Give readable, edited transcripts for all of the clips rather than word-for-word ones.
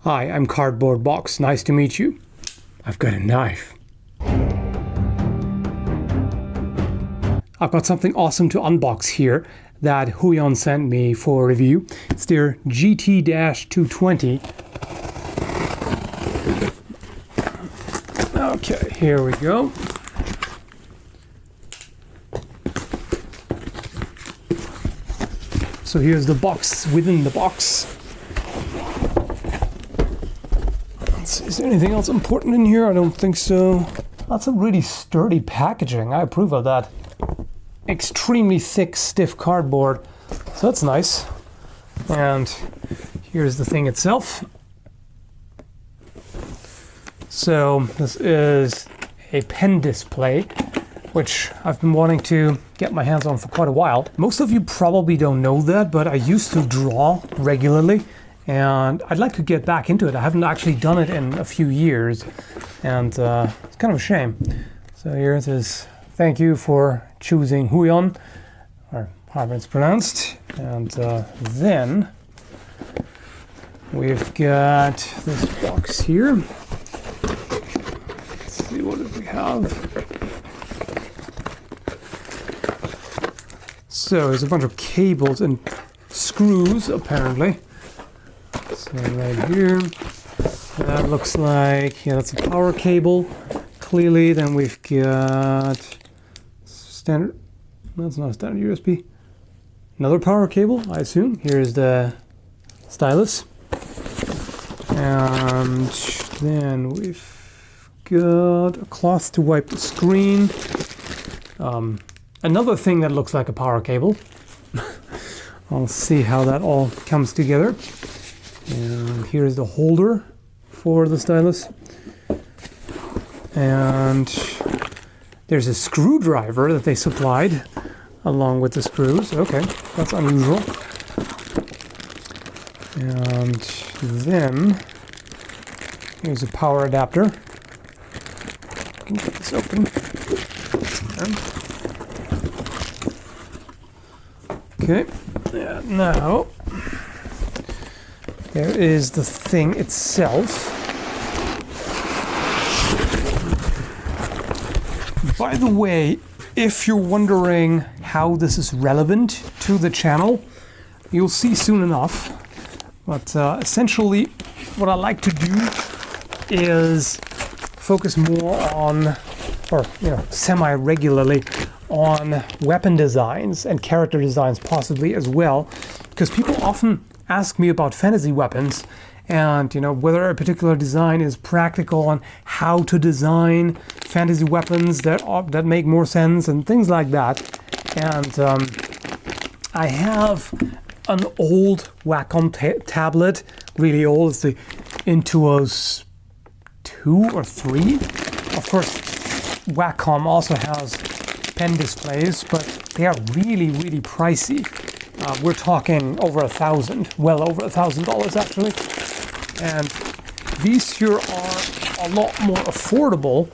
Hi, I'm Cardboard Box. Nice to meet you. I've got a knife. I've got something awesome to unbox here that Huion sent me for review. It's their GT-220. Okay, here we go. So here's the box within the box. Is there anything else important in here? I don't think so. That's a really sturdy packaging. I approve of that. Extremely thick, stiff cardboard. So that's nice. And here's the thing itself. So this is a pen display, which I've been wanting to get my hands on for quite a while. Most of you probably don't know that, but I used to draw regularly. And I'd like to get back into it. I haven't actually done it in a few years, and it's kind of a shame. So here it is. Thank you for choosing Huion, or however it's pronounced. And then we've got this box here. Let's see, what do we have? So there's a bunch of cables and screws, apparently. So right here, that looks like, yeah, that's a power cable, clearly. Then we've got standard, that's not a standard USB. Another power cable, I assume. Here's the stylus. And then we've got a cloth to wipe the screen. Another thing that looks like a power cable. I'll see how that all comes together. And here's the holder for the stylus. And there's a screwdriver that they supplied along with the screws. Okay, that's unusual. And then here's a power adapter. I can get this open. Okay, now there is the thing itself. By the way, if you're wondering how this is relevant to the channel, you'll see soon enough. But essentially, what I like to do is focus more on, or semi-regularly, on weapon designs and character designs possibly as well, because people often ask me about fantasy weapons and whether a particular design is practical on how to design fantasy weapons that make more sense and things like that. And I have an old Wacom tablet, really old. It's the Intuos 2 or 3. Of course, Wacom also has pen displays, but they are really, really pricey. We're talking over $1,000, well over $1,000 actually. And these here are a lot more affordable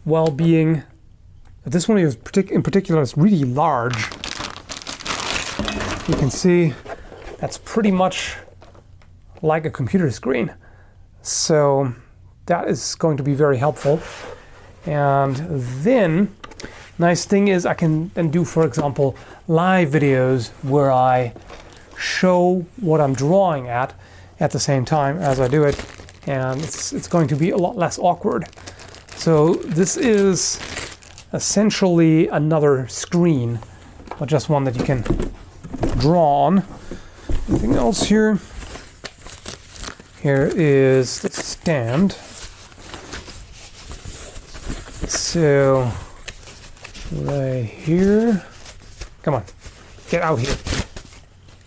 while being, this one is in particular is really large. You can see that's pretty much like a computer screen. So that is going to be very helpful. And then, nice thing is I can then do, for example, live videos where I show what I'm drawing at the same time as I do it, and it's going to be a lot less awkward. So this is essentially another screen, but just one that you can draw on. Anything else here? Here is the stand. So right here, come on, get out here.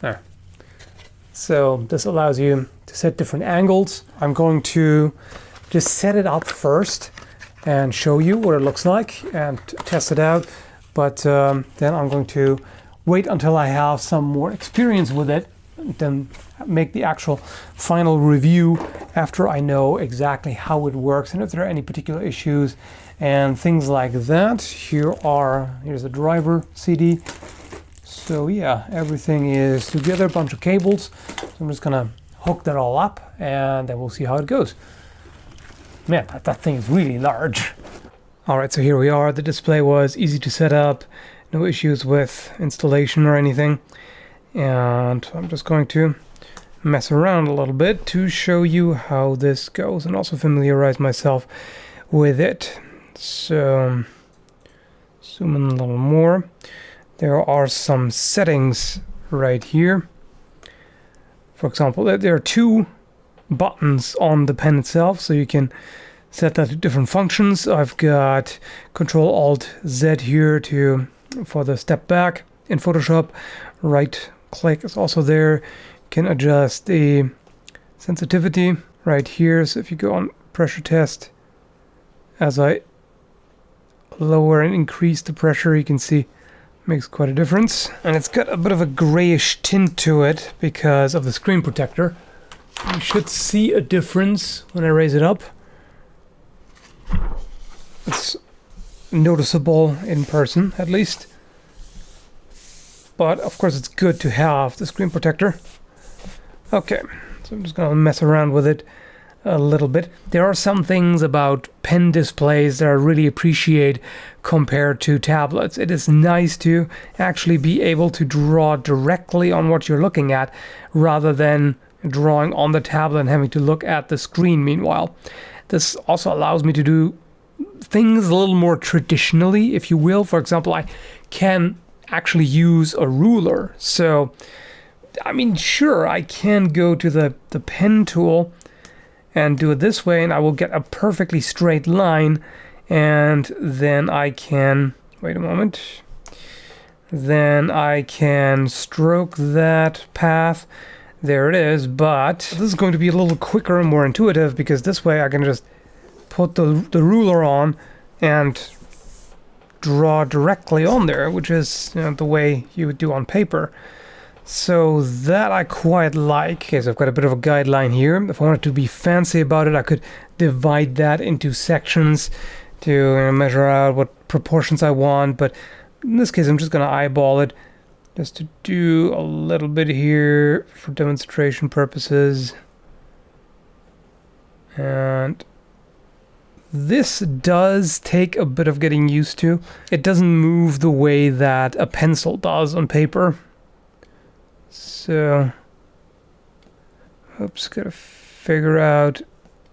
There. So this allows you to set different angles. I'm going to just set it up first and show you what it looks like and test it out. But then I'm going to wait until I have some more experience with it, and then make the actual final review after I know exactly how it works and if there are any particular issues and things like that. Here's the driver CD. So yeah, everything is together, a bunch of cables. So I'm just gonna hook that all up, and then we'll see how it goes. Man, that thing is really large. Alright, so here we are. The display was easy to set up, no issues with installation or anything. And I'm just going to mess around a little bit to show you how this goes and also familiarize myself with it. So, zoom in a little more. There are some settings right here. For example, there are 2 buttons on the pen itself, so you can set that to different functions. I've got Control-Alt-Z here for the step back in Photoshop. Right click is also there. You can adjust the sensitivity right here. So if you go on pressure test, as I lower and increase the pressure, you can see makes quite a difference. And it's got a bit of a grayish tint to it because of the screen protector. You should see a difference when I raise it up. It's noticeable in person, at least. But of course it's good to have the screen protector. Okay, so I'm just gonna mess around with it a little bit. There are some things about pen displays that I really appreciate compared to tablets. It is nice to actually be able to draw directly on what you're looking at rather than drawing on the tablet and having to look at the screen meanwhile. This also allows me to do things a little more traditionally, if you will. For example, I can actually use a ruler. So, I mean, sure, I can go to the pen tool and do it this way, and I will get a perfectly straight line, and then I can, wait a moment, then I can stroke that path. There it is, but this is going to be a little quicker and more intuitive because this way I can just put the ruler on and draw directly on there, which is, you know, the way you would do on paper. So that I quite like. Okay, so I've got a bit of a guideline here. If I wanted to be fancy about it, I could divide that into sections to measure out what proportions I want. But in this case, I'm just going to eyeball it just to do a little bit here for demonstration purposes. And this does take a bit of getting used to. It doesn't move the way that a pencil does on paper. So, oops, gotta figure out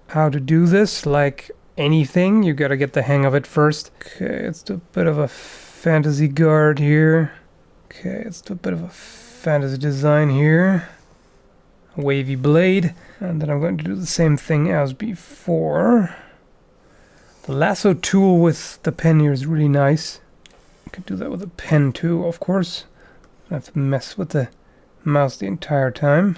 how to do this. Like anything, you gotta get the hang of it first. Okay, let's do a bit of a fantasy guard here. Okay, let's do a bit of a fantasy design here. A wavy blade. And then I'm going to do the same thing as before. The lasso tool with the pen here is really nice. I could do that with a pen too, of course. I have to mess with the mouse the entire time.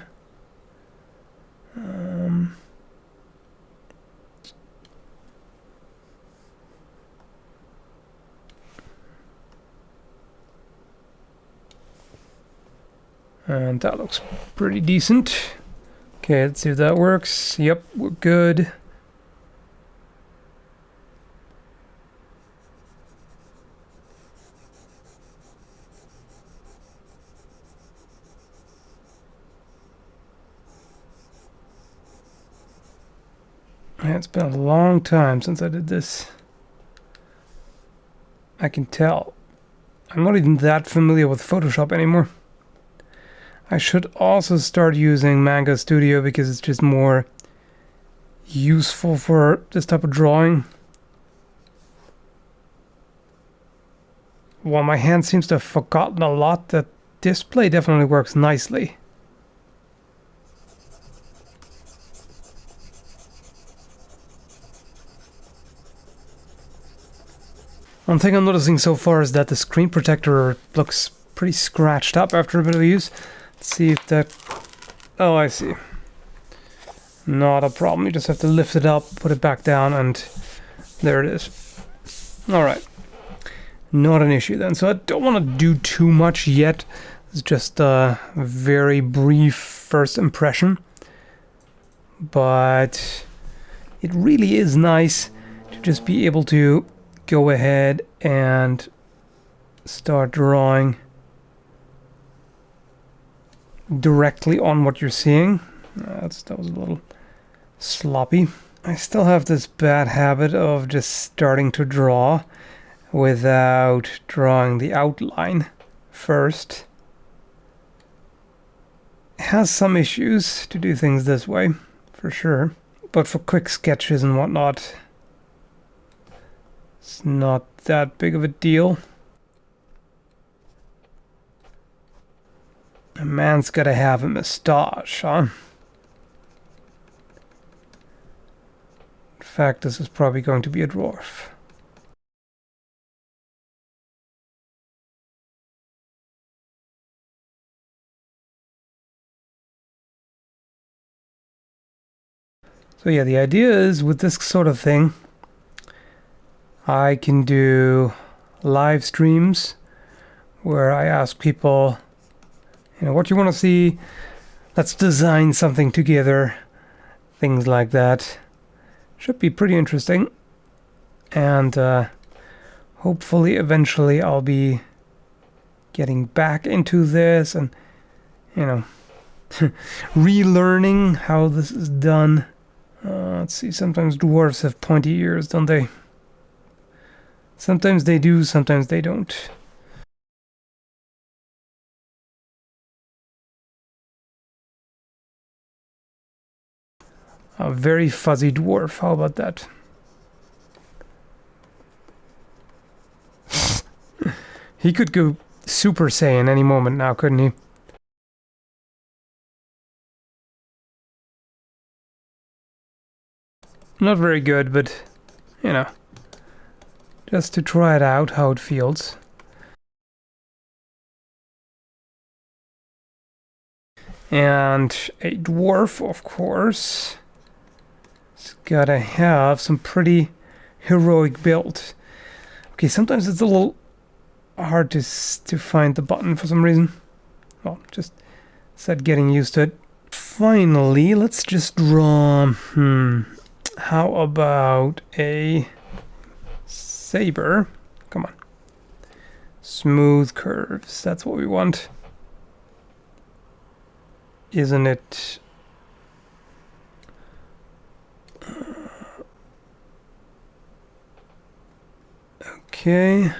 And that looks pretty decent. Okay, let's see if that works. Yep, we're good. It's been a long time since I did this. I can tell. I'm not even that familiar with Photoshop anymore. I should also start using Manga Studio because it's just more useful for this type of drawing. While my hand seems to have forgotten a lot, the display definitely works nicely. One thing I'm noticing so far is that the screen protector looks pretty scratched up after a bit of use. Let's see if that... Oh, I see. Not a problem. You just have to lift it up, put it back down, and there it is. Alright. Not an issue then. So I don't want to do too much yet. It's just a very brief first impression. But it really is nice to just be able to go ahead and start drawing directly on what you're seeing. That was a little sloppy. I still have this bad habit of just starting to draw without drawing the outline first. It has some issues to do things this way, for sure. But for quick sketches and whatnot, it's not that big of a deal. A man's gotta have a moustache, huh? In fact, this is probably going to be a dwarf. So yeah, the idea is with this sort of thing, I can do live streams where I ask people, what you want to see, let's design something together, things like that. Should be pretty interesting. And hopefully eventually I'll be getting back into this and, relearning how this is done. Let's see, sometimes dwarves have pointy ears, don't they? Sometimes they do, sometimes they don't. A very fuzzy dwarf, how about that? He could go Super Saiyan any moment now, couldn't he? Not very good, but, just to try it out, how it feels. And a dwarf, of course, has gotta have some pretty heroic build. Okay, sometimes it's a little hard to find the button for some reason. Well, just said getting used to it. Finally, let's just draw, how about a saber? Come on. Smooth curves, that's what we want. Isn't it? Okay.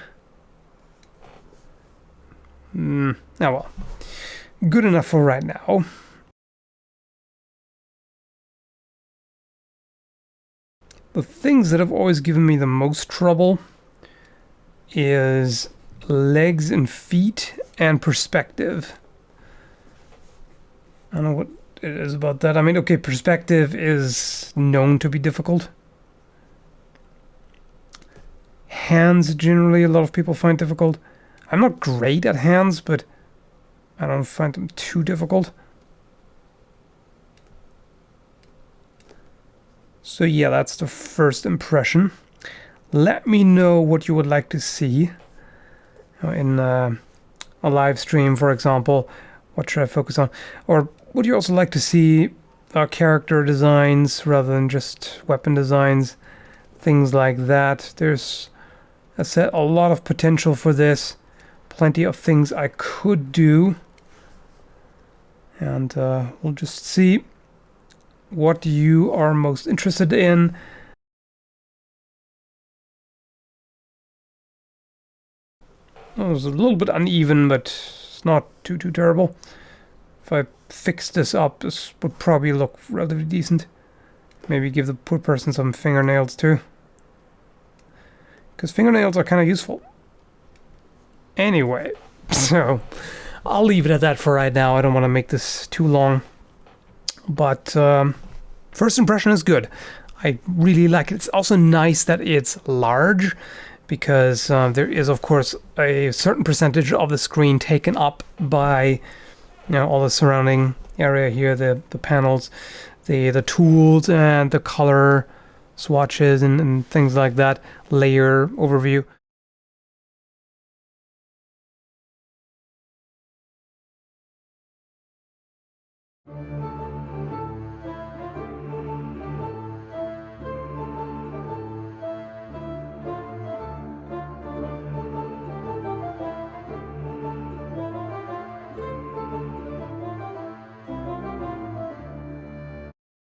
Oh well. Good enough for right now. The things that have always given me the most trouble is legs and feet and perspective. I don't know what it is about that. I mean, okay, perspective is known to be difficult. Hands, generally, a lot of people find difficult. I'm not great at hands, but I don't find them too difficult. So yeah, that's the first impression. Let me know what you would like to see in a live stream, for example. What should I focus on? Or would you also like to see character designs rather than just weapon designs? Things like that. There's, I said, a lot of potential for this. Plenty of things I could do. And we'll just see what you are most interested in. Oh, it's a little bit uneven, but it's not too terrible. If I fix this up, this would probably look relatively decent. Maybe give the poor person some fingernails too. Because fingernails are kind of useful. Anyway, so I'll leave it at that for right now. I don't want to make this too long. But first impression is good. I really like it. It's also nice that it's large, because there is, of course, a certain percentage of the screen taken up by all the surrounding area here, the panels, the tools, and the color swatches and things like that, layer overview.